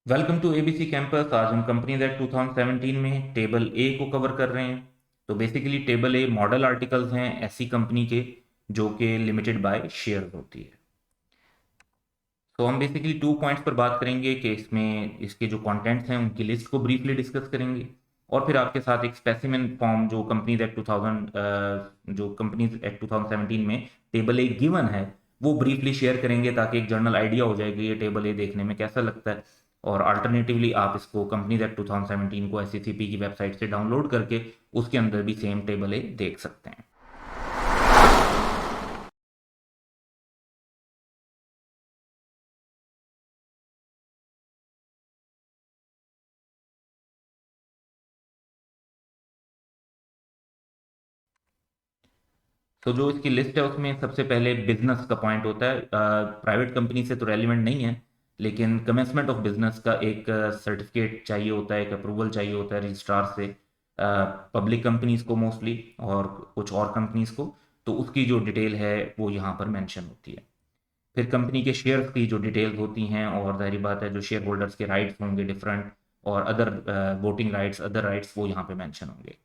Welcome to ABC campus. आज हम companies act 2017 में टेबल ए को कवर कर रहे हैं। तो बेसिकली टेबल ए मॉडल आर्टिकल्स हैं ऐसी कंपनी के जो कि लिमिटेड बाय शेयर होती है। तो हम बेसिकली 2 पॉइंट्स पर बात करेंगे कि इसमें इसके जो कंटेंट्स हैं उनकी लिस्ट को ब्रीफली डिस्कस करेंगे और फिर आपके साथ एक स्पेसिमेन फॉर्म जो कंपनीज एक्ट 2000 जो कंपनीज एक्ट 2017 में टेबल ए गिवन है वो ब्रीफली शेयर करेंगे ताकि एक जनरल आइडिया हो जाए कि ये टेबल ए देखने में कैसा लगता है। और अल्टरनेटिवली आप इसको कंपनीज एक्ट 2017 को एससीसीपी की वेबसाइट से डाउनलोड करके उसके अंदर भी सेम टेबल ए देख सकते हैं। तो जो इसकी लिस्ट है उसमें सबसे पहले बिजनेस का पॉइंट होता है। प्राइवेट कंपनी से तो रेलिवेंट नहीं है, लेकिन कमेंसमेंट ऑफ बिजनेस का एक सर्टिफिकेट चाहिए होता है, एक अप्रूवल चाहिए होता है रजिस्ट्रार से पब्लिक कंपनीज को मोस्टली और कुछ और कंपनीज को। तो उसकी जो डिटेल है वो यहाँ पर मेंशन होती है। फिर कंपनी के शेयर्स की जो डिटेल्स होती हैं और जाहिर बात है जो शेयर होल्डर्स के राइट्स होंगे डिफरेंट और other voting rights other rights वो यहाँ पे मेंशन होंगे।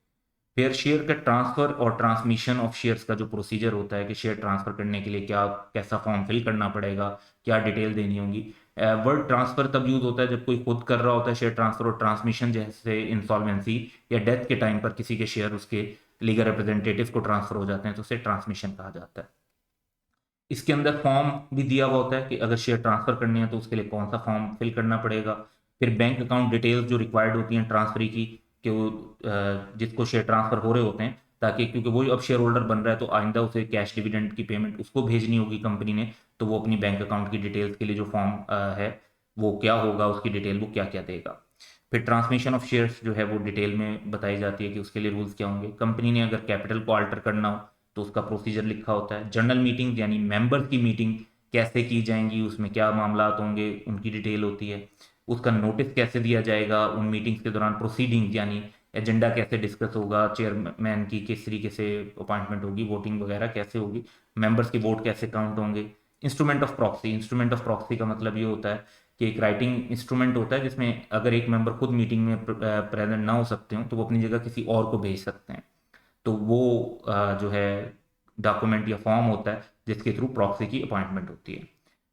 फिर शेयर का ट्रांसफर और ट्रांसमिशन ऑफ शेयर्स का जो प्रोसीजर होता है कि शेयर ट्रांसफर करने के लिए क्या कैसा फॉर्म फिल करना पड़ेगा, क्या डिटेल देनी होगी। वर्ड ट्रांसफर तब यूज होता है जब कोई खुद कर रहा होता है शेयर ट्रांसफर, और ट्रांसमिशन जैसे इंसॉल्वेंसी या डेथ के टाइम पर किसी के शेयर उसके लीगल रिप्रेजेंटेटिव को ट्रांसफर हो जाते हैं तो उसे ट्रांसमिशन कहा जाता है। इसके अंदर फॉर्म भी दिया हुआ होता है कि अगर शेयर ट्रांसफर करने हैं तो उसके लिए कौन सा फॉर्म फिल करना पड़ेगा। फिर बैंक अकाउंट डिटेल्स जो रिक्वायर्ड होती हैं ट्रांसफरी की, कि वो जिसको शेयर ट्रांसफर हो रहे होते हैं, ताकि क्योंकि वो अब शेयर होल्डर बन रहा है तो आइंदा उसे कैश डिविडेंड की पेमेंट उसको भेजनी होगी कंपनी ने, तो वो अपनी बैंक अकाउंट की डिटेल्स के लिए जो फॉर्म है वो क्या होगा, उसकी डिटेल वो क्या क्या देगा। फिर ट्रांसमिशन ऑफ शेयर्स जो है वो डिटेल में बताई जाती है कि उसके लिए रूल्स क्या होंगे। कंपनी ने अगर कैपिटल को अल्टर करना हो तो उसका प्रोसीजर लिखा होता है। जनरल मीटिंग यानी मेंबर्स की मीटिंग कैसे की जाएंगी, उसमें क्या मामला होंगे, उनकी डिटेल होती है। उसका नोटिस कैसे दिया जाएगा उन मीटिंग्स के दौरान, प्रोसीडिंग यानी एजेंडा कैसे डिस्कस होगा, चेयरमैन की किस तरीके से अपॉइंटमेंट होगी, वोटिंग वगैरह कैसे होगी, मेंबर्स के वोट कैसे काउंट होंगे। Instrument of proxy, instrument of proxy का मतलब ये होता है कि एक राइटिंग इंस्ट्रूमेंट होता है जिसमें अगर एक मेंबर खुद मीटिंग में प्रेजेंट ना हो सकते हो तो वो अपनी जगह किसी और को भेज सकते हैं। तो वो जो है डॉक्यूमेंट या फॉर्म होता है जिसके थ्रू प्रॉक्सी की अपॉइंटमेंट होती है।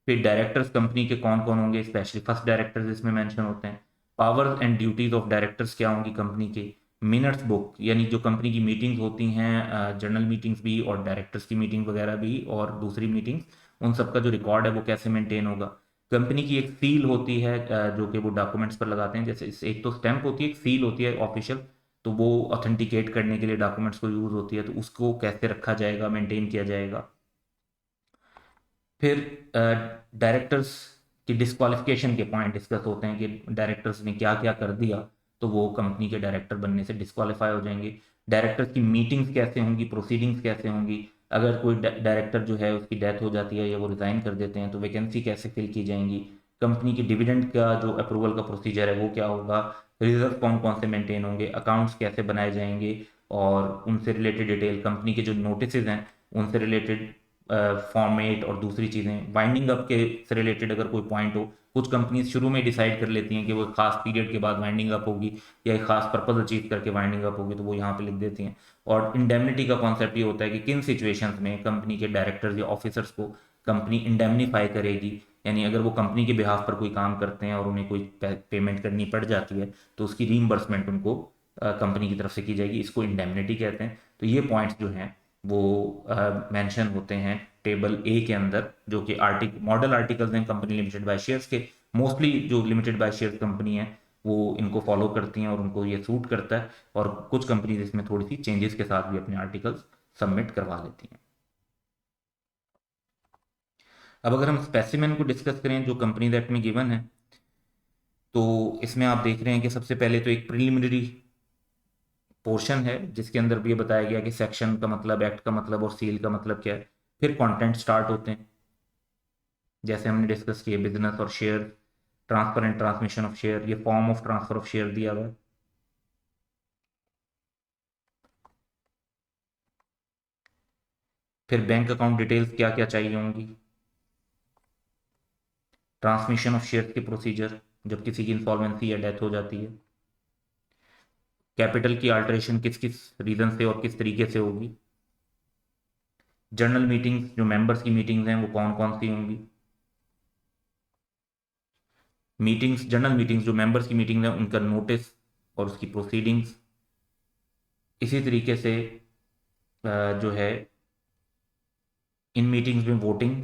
फिर डायरेक्टर्स कंपनी के कौन कौन होंगे, स्पेशली फर्स्ट डायरेक्टर्स इसमें मेंशन होते हैं। Powers and duties of directors क्या होंगी कंपनी के। मिनट्स बुक यानी जो कंपनी की मीटिंग्स होती हैं, जनरल मीटिंग्स भी और डायरेक्टर्स की मीटिंग वगैरह भी और दूसरी मीटिंग्स, उन सबका जो रिकॉर्ड है वो कैसे मेंटेन होगा। कंपनी की एक सील होती है जो कि वो डॉक्यूमेंट्स पर लगाते हैं, जैसे एक तो स्टैंप होती है, एक सील होती है ऑफिशियल, तो वो ऑथेंटिकेट करने के लिए डॉक्यूमेंट्स को यूज होती है, तो उसको कैसे रखा जाएगा, मेंटेन किया जाएगा। फिर डायरेक्टर्स की डिस्क्वालिफिकेशन के पॉइंट डिस्कस होते हैं कि डायरेक्टर्स ने क्या क्या कर दिया तो वो कंपनी के डायरेक्टर बनने से डिस्क्वालीफाई हो जाएंगे। डायरेक्टर्स की मीटिंग्स कैसे होंगी, प्रोसीडिंग्स कैसे होंगी। अगर कोई डायरेक्टर जो है उसकी डेथ हो जाती है या वो रिजाइन कर देते हैं तो वैकेंसी कैसे फिल की जाएंगी। कंपनी की डिविडेंड का जो अप्रूवल का प्रोसीजर है वो क्या होगा। रिजर्व कौन कौन से मेंटेन होंगे, अकाउंट्स कैसे बनाए जाएंगे और उनसे रिलेटेड डिटेल, कंपनी के जो नोटिस हैं उनसे रिलेटेड फॉर्मेट और दूसरी चीज़ें, वाइंडिंग अप के से रिलेटेड अगर कोई पॉइंट हो। कुछ कंपनीज शुरू में डिसाइड कर लेती हैं कि वो एक खास पीरियड के बाद वाइंडिंग अप होगी या एक खास पर्पज अचीव करके वाइंडिंग अप होगी, तो वो यहाँ पे लिख देती हैं। और इंडेमनिटी का कॉन्सेप्ट ये होता है कि किन सिचुएशंस में कंपनी के डायरेक्टर्स या ऑफिसर्स को कंपनी इंडेमनीफाई करेगी, यानी अगर वो कंपनी के बिहाफ पर कोई काम करते हैं और उन्हें कोई पेमेंट करनी पड़ जाती है तो उसकी रीइंबर्समेंट उनको कंपनी की तरफ से की जाएगी, इसको इंडेमनिटी कहते हैं। तो ये पॉइंट्स जो हैं वो मेंशन होते हैं टेबल ए के अंदर, जो कि मॉडल आर्टिकल्स हैं कंपनी लिमिटेड बाय शेयर्स के। मोस्टली जो लिमिटेड बाय शेयर्स कंपनी है वो इनको फॉलो करती हैं और उनको ये सूट करता है, और कुछ कंपनीज इसमें थोड़ी सी चेंजेस के साथ भी अपने आर्टिकल्स सबमिट करवा लेती हैं। अब अगर हम स्पेसिमेन को डिस्कस करें जो कंपनीज एक्ट में गिवन है, तो इसमें आप देख रहे हैं कि सबसे पहले तो एक प्रिलिमिनरी पोर्शन है जिसके अंदर भी ये बताया गया कि सेक्शन का मतलब, एक्ट का मतलब और सील का मतलब क्या है। फिर कंटेंट स्टार्ट होते हैं जैसे हमने डिस्कस किए, बिजनेस और share, transfer and transmission of share, ये form of transfer of share दिया हुआ है। फिर बैंक अकाउंट डिटेल्स क्या क्या चाहिए होंगी, ट्रांसमिशन ऑफ शेयर के प्रोसीजर, जब किसी की इंसॉल्वेंसी या डेथ हो जाती है। कैपिटल की अल्टरेशन किस किस रीज़न से और किस तरीके से होगी। जनरल मीटिंग्स, जो मेंबर्स की मीटिंग्स हैं वो कौन कौन सी होंगी। मीटिंग्स, जनरल मीटिंग्स जो मेंबर्स की मीटिंग्स हैं उनका नोटिस और उसकी प्रोसीडिंग्स। इसी तरीके से जो है इन मीटिंग्स में वोटिंग,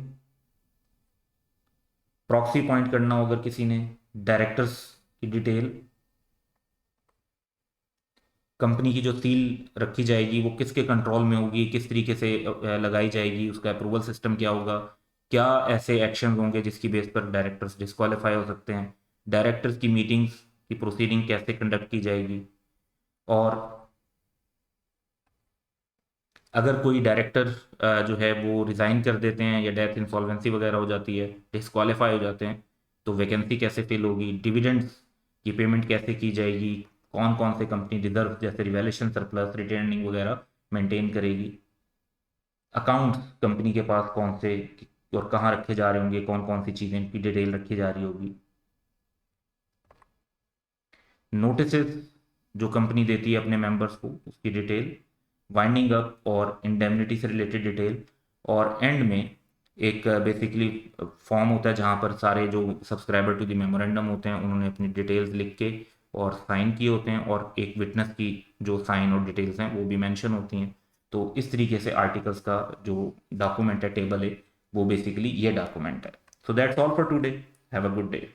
प्रॉक्सी अपॉइंट करना हो अगर किसी ने, डायरेक्टर्स की डिटेल, कंपनी की जो सील रखी जाएगी वो किसके कंट्रोल में होगी, किस तरीके से लगाई जाएगी, उसका अप्रूवल सिस्टम क्या होगा, क्या ऐसे एक्शन होंगे जिसकी बेस पर डायरेक्टर्स डिस्क्वालीफाई हो सकते हैं, डायरेक्टर्स की मीटिंग्स की प्रोसीडिंग कैसे कंडक्ट की जाएगी, और अगर कोई डायरेक्टर जो है वो रिज़ाइन कर देते हैं या डेथ इंसॉल्वेंसी वगैरह हो जाती है, डिस्क्वालीफाई हो जाते हैं, तो वैकेंसी कैसे फिल होगी, डिविडेंड्स की पेमेंट कैसे की जाएगी, कौन कौन से कंपनी रिजर्व जैसे रिवैल्यूएशन सरप्लस रिटेनिंग वगैरह मेंटेन करेगी, अकाउंट्स कंपनी के पास कौन से और कहाँ रखे जा रहे होंगे, कौन कौन सी चीज़ें की डिटेल रखी जा रही होगी, नोटिसेस जो कंपनी देती है अपने मेंबर्स को उसकी डिटेल, वाइंडिंग अप और इंडेमनिटी से रिलेटेड डिटेल, और एंड में एक बेसिकली फॉर्म होता है जहाँ पर सारे जो सब्सक्राइबर टू द मेमोरेंडम होते हैं उन्होंने अपनी डिटेल्स लिख के और साइन किए होते हैं, और एक विटनेस की जो साइन और डिटेल्स हैं वो भी मेंशन होती हैं। तो इस तरीके से आर्टिकल्स का जो डॉक्यूमेंट है, टेबल है, वो बेसिकली ये डॉक्यूमेंट है। So that's all for today. Have a good day.